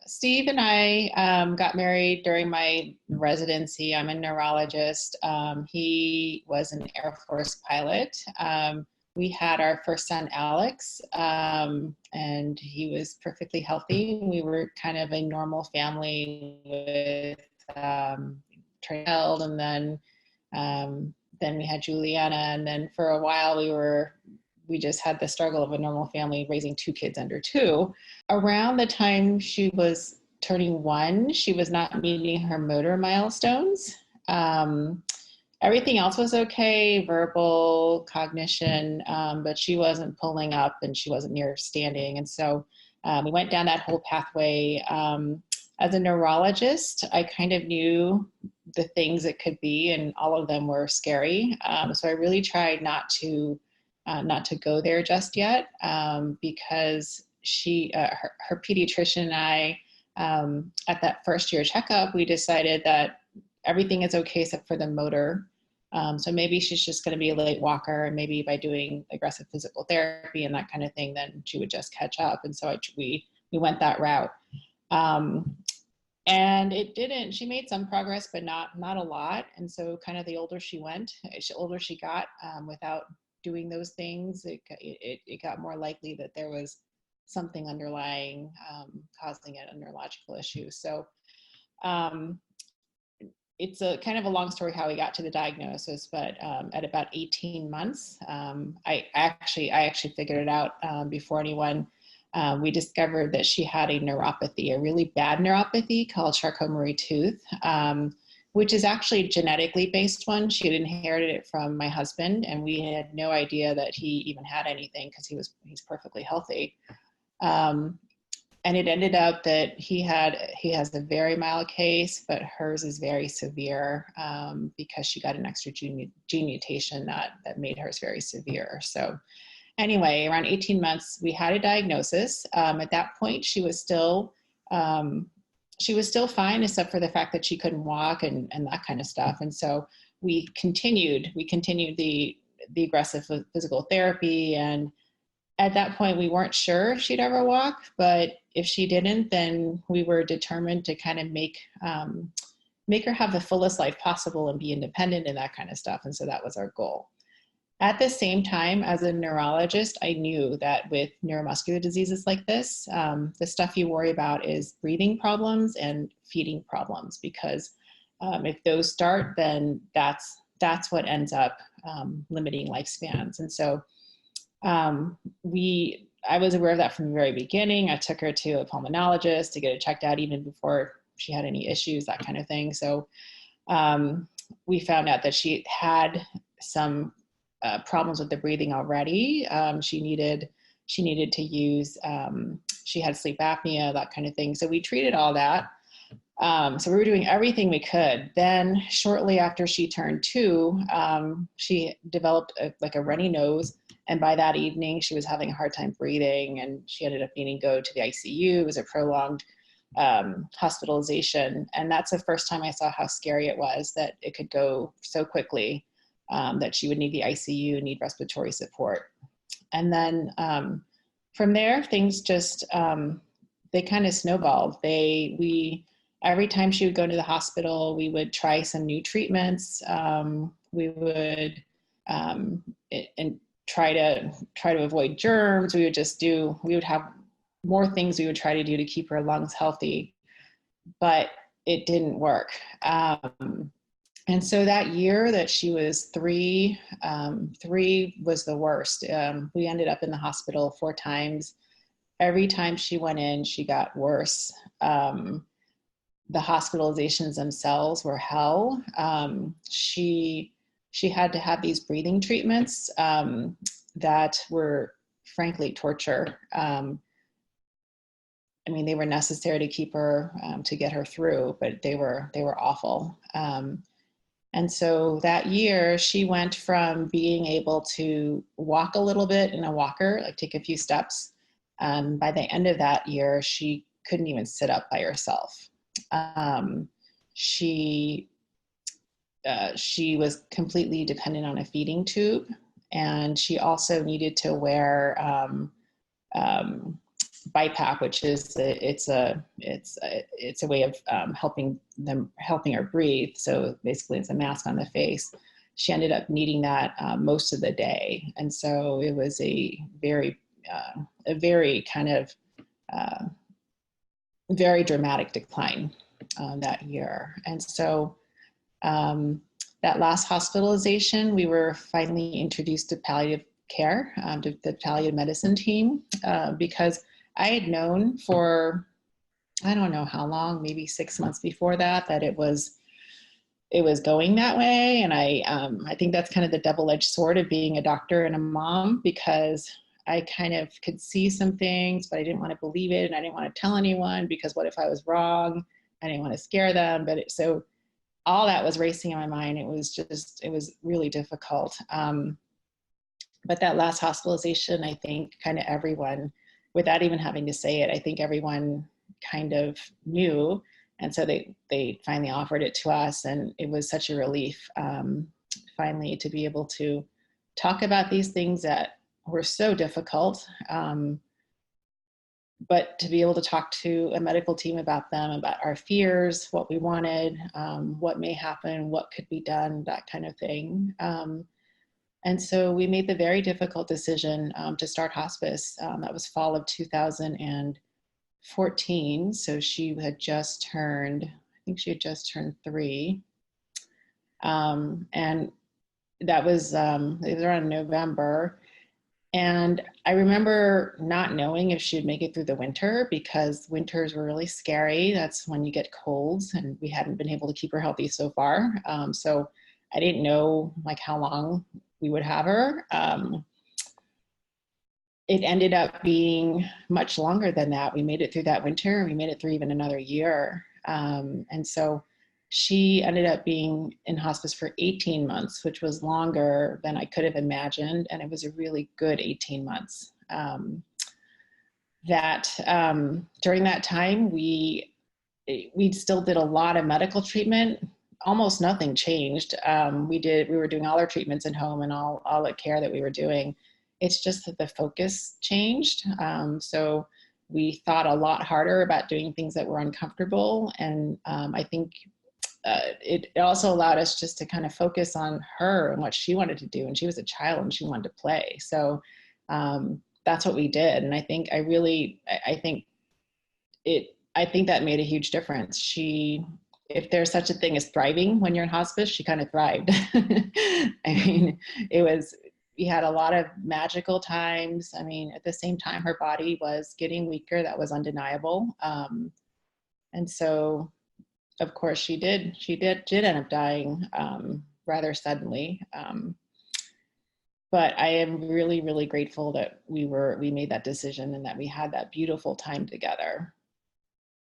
Steve and I got married during my residency. I'm a neurologist. He was an Air Force pilot. We had our first son, Alex, and he was perfectly healthy. We were kind of a normal family with child, and then we had Julianna, and then for a while we just had the struggle of a normal family raising two kids under two. Around the time she was turning 1, she was not meeting her motor milestones. Everything else was okay, verbal, cognition, but she wasn't pulling up and she wasn't near standing. And so we went down that whole pathway. As a neurologist, I kind of knew the things it could be, and all of them were scary. So I really tried not to go there just yet, because her pediatrician and I, at that first year checkup, we decided that everything is okay except for the motor. So maybe she's just going to be a late walker, and maybe by doing aggressive physical therapy and that kind of thing, then she would just catch up. And so we went that route. And it didn't. She made some progress, but not a lot. And so kind of the older she got, without doing those things, it got more likely that there was something underlying, causing a neurological issue. So it's a kind of a long story how we got to the diagnosis, but at about 18 months, I actually figured it out before anyone. We discovered that she had a neuropathy, a really bad neuropathy called Charcot-Marie-Tooth, which is actually a genetically based one. She had inherited it from my husband, and we had no idea that he even had anything because he's perfectly healthy. And it ended up that he has a very mild case, but hers is very severe, because she got an extra gene mutation that made hers very severe. So anyway, around 18 months, we had a diagnosis. At that point, she was still fine, except for the fact that she couldn't walk and that kind of stuff. And so we continued the aggressive physical therapy. And at that point, we weren't sure if she'd ever walk, but if she didn't, then we were determined to kind of make her have the fullest life possible and be independent and that kind of stuff. And so that was our goal. At the same time, as a neurologist, I knew that with neuromuscular diseases like this, the stuff you worry about is breathing problems and feeding problems, because if those start, then that's what ends up limiting lifespans. And so I was aware of that from the very beginning. I took her to a pulmonologist to get it checked out even before she had any issues, that kind of thing. So we found out that she had some problems with the breathing already. She needed to use, she had sleep apnea, that kind of thing. So we treated all that. So we were doing everything we could. Then shortly after she turned 2, she developed a runny nose. And by that evening, she was having a hard time breathing, and she ended up needing to go to the ICU. It was a prolonged hospitalization. And that's the first time I saw how scary it was that it could go so quickly, that she would need the ICU, need respiratory support. And then from there, things just, they kind of snowballed. Every time she would go to the hospital, we would try some new treatments. We would and try to avoid germs. We would have more things we would try to do to keep her lungs healthy, but it didn't work. And so that year that she was 3 was the worst. We ended up in the hospital 4 times. Every time she went in, she got worse. The hospitalizations themselves were hell. She had to have these breathing treatments that were frankly torture. I mean, they were necessary to keep her, to get her through, but they were awful. And so that year, she went from being able to walk a little bit in a walker, like take a few steps. By the end of that year, she couldn't even sit up by herself. She was completely dependent on a feeding tube, and she also needed to wear BiPAP, which is it's a way of helping her breathe. So basically, it's a mask on the face. She ended up needing that most of the day, and so it was a very kind of very dramatic decline that year. And so that last hospitalization, we were finally introduced to palliative care, to the palliative medicine team, because I had known for, I don't know how long, maybe 6 months before that, that it was going that way. And I think that's kind of the double-edged sword of being a doctor and a mom, because I kind of could see some things, but I didn't want to believe it. And I didn't want to tell anyone, because what if I was wrong? I didn't want to scare them. But so all that was racing in my mind. It was really difficult. But that last hospitalization, I think kind of everyone, without even having to say it, I think everyone kind of knew. And so they finally offered it to us, and it was such a relief finally to be able to talk about these things that were so difficult, but to be able to talk to a medical team about them, about our fears, what we wanted, what may happen, what could be done, that kind of thing. And so we made the very difficult decision to start hospice. That was fall of 2014. So she had just turned, I think she had just turned 3. And that was, it was around November. And I remember not knowing if she'd make it through the winter, because winters were really scary. That's when you get colds, and we hadn't been able to keep her healthy so far. So I didn't know like how long we would have her. It ended up being much longer than that. We made it through that winter. We made it through even another year. And so she ended up being in hospice for 18 months, which was longer than I could have imagined. And it was a really good 18 months. During that time, we still did a lot of medical treatment. Almost nothing changed. We were doing all our treatments at home and all the care that we were doing. It's just that the focus changed. So we thought a lot harder about doing things that were uncomfortable. And I think it also allowed us just to kind of focus on her and what she wanted to do. And she was a child and she wanted to play. So that's what we did. And I think that made a huge difference. If there's such a thing as thriving when you're in hospice, she kind of thrived. I mean, we had a lot of magical times. I mean, at the same time, her body was getting weaker. That was undeniable. And so, of course, she did end up dying rather suddenly. But I am really, really grateful that we made that decision and that we had that beautiful time together.